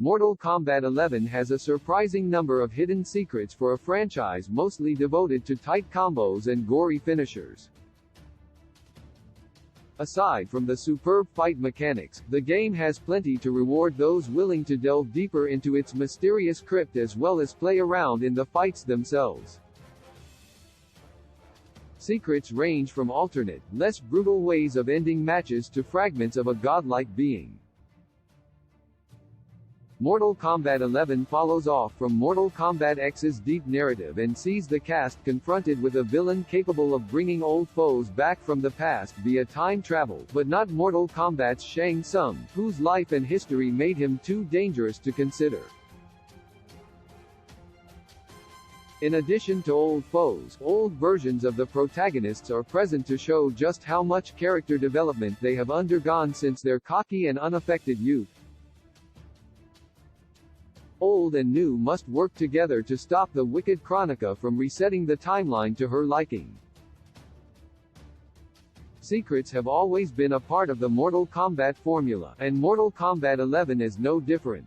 Mortal Kombat 11 has a surprising number of hidden secrets for a franchise mostly devoted to tight combos and gory finishers. Aside from the superb fight mechanics, the game has plenty to reward those willing to delve deeper into its mysterious crypt as well as play around in the fights themselves. Secrets range from alternate, less brutal ways of ending matches to fragments of a godlike being. Mortal Kombat 11 follows off from Mortal Kombat X's deep narrative and sees the cast confronted with a villain capable of bringing old foes back from the past via time travel, but not Mortal Kombat's Shang Tsung, whose life and history made him too dangerous to consider. In addition to old foes, old versions of the protagonists are present to show just how much character development they have undergone since their cocky and unaffected youth. Old and new must work together to stop the wicked Kronika from resetting the timeline to her liking. Secrets have always been a part of the Mortal Kombat formula, and Mortal Kombat 11 is no different.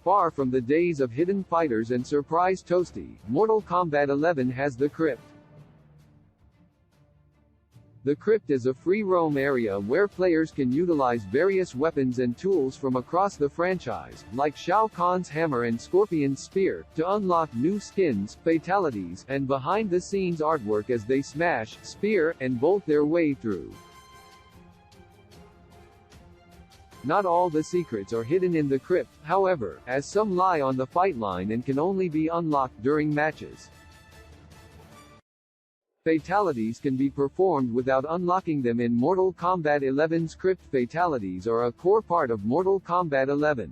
Far from the days of hidden fighters and surprise toasty, Mortal Kombat 11 has the Crypt. The Crypt is a free roam area where players can utilize various weapons and tools from across the franchise, like Shao Kahn's hammer and Scorpion's spear, to unlock new skins, fatalities, and behind-the-scenes artwork as they smash, spear, and bolt their way through. Not all the secrets are hidden in the Crypt, however, as some lie on the fight line and can only be unlocked during matches. Fatalities can be performed without unlocking them in Mortal Kombat 11's Crypt. Fatalities are a core part of Mortal Kombat 11.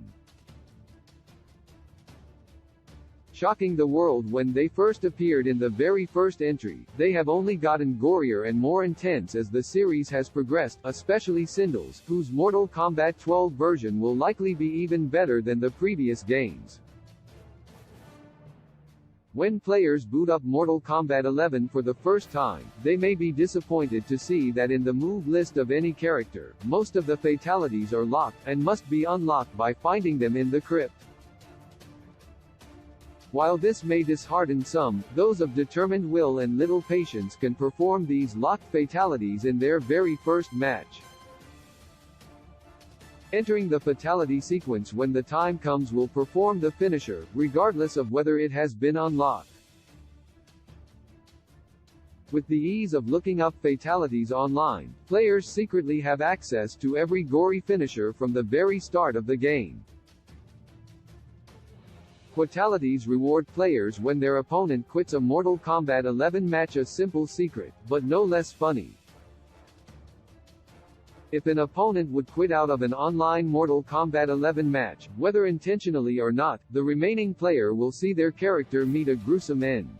Shocking the world when they first appeared in the very first entry, they have only gotten gorier and more intense as the series has progressed, especially Sindul's, whose Mortal Kombat 12 version will likely be even better than the previous games. When players boot up Mortal Kombat 11 for the first time, they may be disappointed to see that in the move list of any character, most of the fatalities are locked, and must be unlocked by finding them in the Crypt. While this may dishearten some, those of determined will and little patience can perform these locked fatalities in their very first match. Entering the fatality sequence when the time comes will perform the finisher, regardless of whether it has been unlocked. With the ease of looking up fatalities online, players secretly have access to every gory finisher from the very start of the game. Fatalities reward players when their opponent quits a Mortal Kombat 11 match, a simple secret, but no less funny. If an opponent would quit out of an online Mortal Kombat 11 match, whether intentionally or not, the remaining player will see their character meet a gruesome end.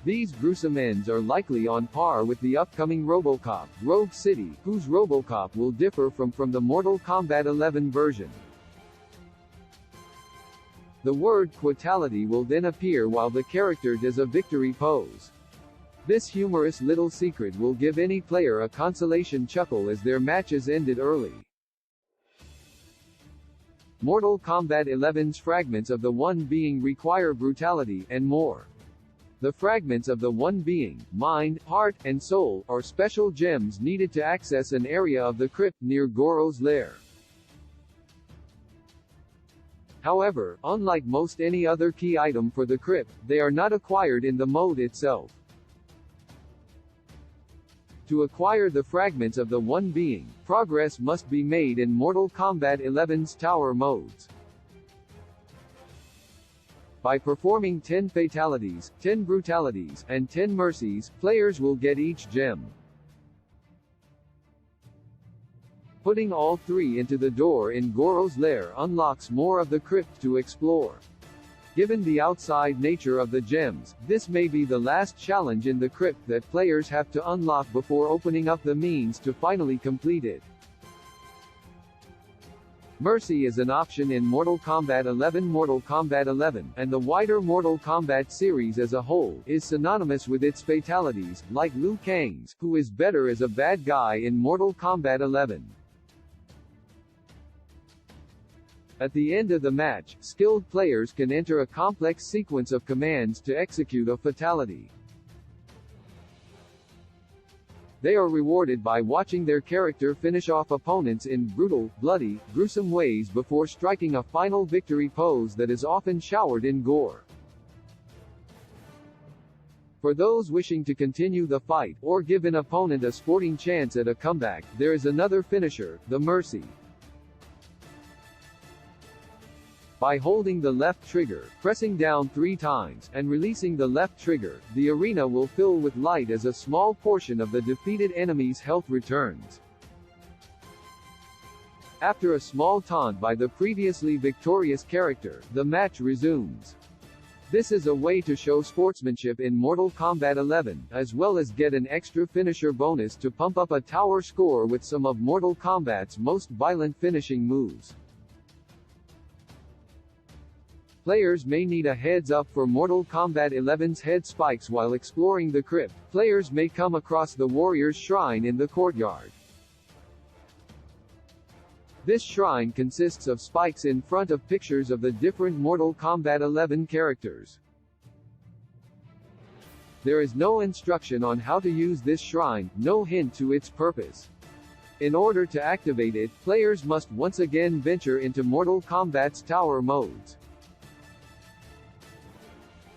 These gruesome ends are likely on par with the upcoming RoboCop, Rogue City, whose RoboCop will differ from the Mortal Kombat 11 version. The word fatality will then appear while the character does a victory pose. This humorous little secret will give any player a consolation chuckle as their matches ended early. Mortal Kombat 11's fragments of the One Being require brutality, and more. The fragments of the One Being, mind, heart, and soul, are special gems needed to access an area of the Crypt near Goro's lair. However, unlike most any other key item for the Crypt, they are not acquired in the mode itself. To acquire the fragments of the One Being, progress must be made in Mortal Kombat 11's Tower modes. By performing 10 fatalities, 10 brutalities, and 10 mercies, players will get each gem. Putting all three into the door in Goro's lair unlocks more of the Crypt to explore. Given the outside nature of the gems, this may be the last challenge in the Crypt that players have to unlock before opening up the means to finally complete it. Mercy is an option in Mortal Kombat 11. Mortal Kombat 11, and the wider Mortal Kombat series as a whole, is synonymous with its fatalities, like Liu Kang's, who is better as a bad guy in Mortal Kombat 11. At the end of the match, skilled players can enter a complex sequence of commands to execute a fatality. They are rewarded by watching their character finish off opponents in brutal, bloody, gruesome ways before striking a final victory pose that is often showered in gore. For those wishing to continue the fight, or give an opponent a sporting chance at a comeback, there is another finisher, the Mercy. By holding the left trigger, pressing down 3 times, and releasing the left trigger, the arena will fill with light as a small portion of the defeated enemy's health returns. After a small taunt by the previously victorious character, the match resumes. This is a way to show sportsmanship in Mortal Kombat 11, as well as get an extra finisher bonus to pump up a tower score with some of Mortal Kombat's most violent finishing moves. Players may need a heads-up for Mortal Kombat 11's head spikes while exploring the crypt. Players may come across the warrior's shrine in the courtyard. This shrine consists of spikes in front of pictures of the different Mortal Kombat 11 characters. There is no instruction on how to use this shrine, no hint to its purpose. In order to activate it, players must once again venture into Mortal Kombat's tower modes.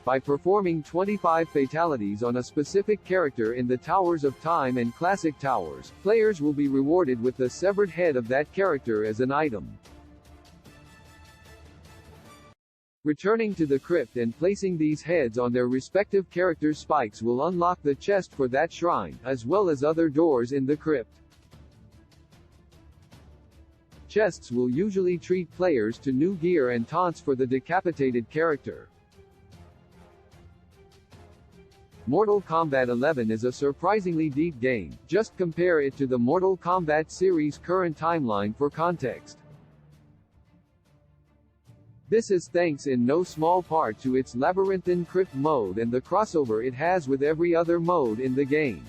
By performing 25 fatalities on a specific character in the Towers of Time and Classic Towers, players will be rewarded with the severed head of that character as an item. Returning to the crypt and placing these heads on their respective characters' spikes will unlock the chest for that shrine, as well as other doors in the crypt. Chests will usually treat players to new gear and taunts for the decapitated character. Mortal Kombat 11 is a surprisingly deep game, just compare it to the Mortal Kombat series' current timeline for context. This is thanks in no small part to its labyrinthine crypt mode and the crossover it has with every other mode in the game.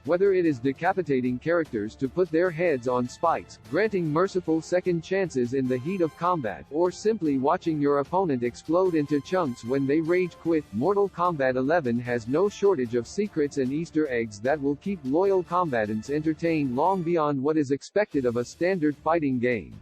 Whether it is decapitating characters to put their heads on spikes, granting merciful second chances in the heat of combat, or simply watching your opponent explode into chunks when they rage quit, Mortal Kombat 11 has no shortage of secrets and Easter eggs that will keep loyal combatants entertained long beyond what is expected of a standard fighting game.